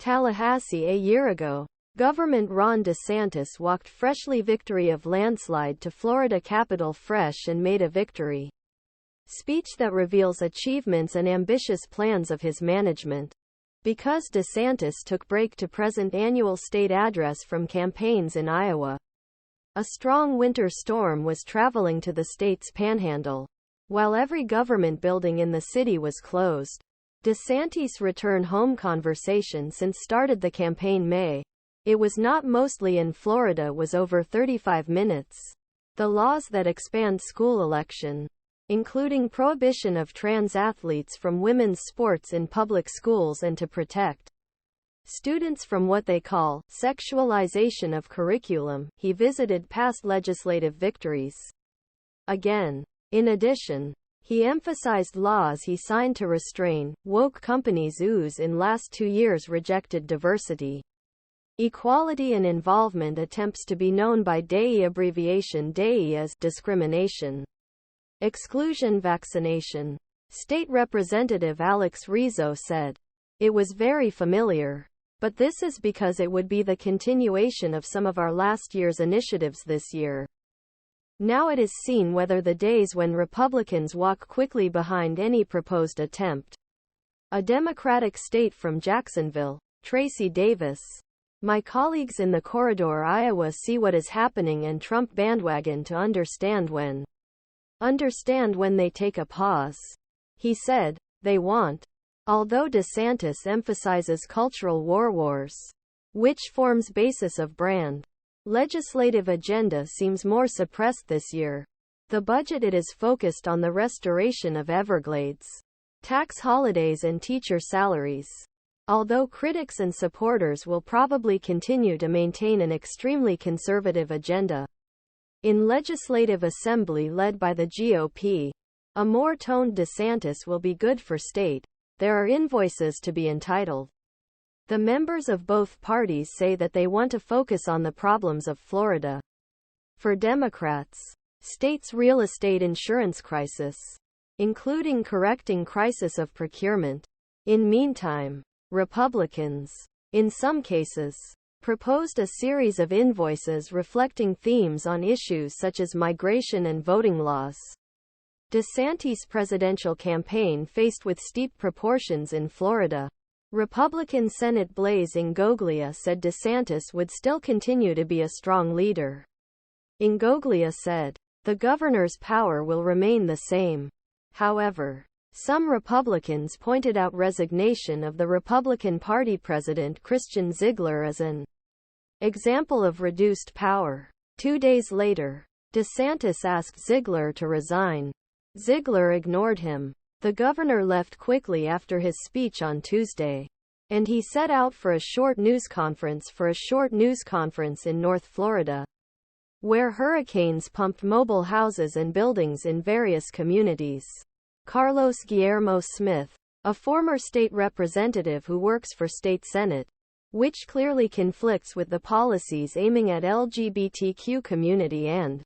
Tallahassee a year ago, Gov.Ron Desantis walked freshly victory of landslide to Florida Capitol fresh and made a victory speech that reveals achievements and ambitious plans of his management. Because DeSantis took break to present annual state address from campaigns in Iowa. A strong winter storm was traveling to the state's Panhandle. While every government building in the city was closed, DeSantis' return home conversation since started the campaign May. It was not mostly in Florida was over 35 minutes. The laws that expand school election, including prohibition of trans athletes from women's sports in public schools and to protect students from what they call sexualization of curriculum. He visited past legislative victories again. In addition, he emphasized laws he signed to restrain woke companies whose in last 2 years rejected diversity, equality and involvement attempts to be known by DEI abbreviation DEI as discrimination, exclusion, vaccination. State Representative Alex Rizo said, "It was very familiar. But this is because it would be the continuation of some of our last year's initiatives this year. Now it is seen whether the days when Republicans walk quickly behind any proposed attempt." A Democratic state from Jacksonville.Tracie Davis. "My colleagues in the corridor Iowa see what is happening and Trump bandwagon to understand when they take a pause," he said. They want. Although DeSantis emphasizes cultural wars, which forms basis of brand, legislative agenda seems more suppressed this year. The budget it is focused on the restoration of Everglades, tax holidays and teacher salaries. Although critics and supporters will probably continue to maintain an extremely conservative agenda in Legislative Assembly led by the GOP, a more toned DeSantis will be good for state. There are invoices to be entitled. The members of both parties say that they want to focus on the problems of Florida. For Democrats, state's real estate insurance crisis, including correcting crisis of procurement. In meantime, Republicans, in some cases, proposed a series of invoices reflecting themes on issues such as migration and voting laws. DeSantis' presidential campaign faced with steep proportions in Florida. Republican Senate Blaise Ingoglia said DeSantis would still continue to be a strong leader. Ingoglia said, "The governor's power will remain the same." However, some Republicans pointed out resignation of the Republican Party president Christian Ziegler as an example of reduced power. 2 days later, DeSantis asked Ziegler to resign. Ziegler ignored him. The governor left quickly after his speech on Tuesday, and he set out for a short news conference in North Florida, where hurricanes pumped mobile houses and buildings in various communities. Carlos Guillermo-Smith, a former state representative who works for state Senate, which clearly conflicts with the policies aiming at LGBTQ community and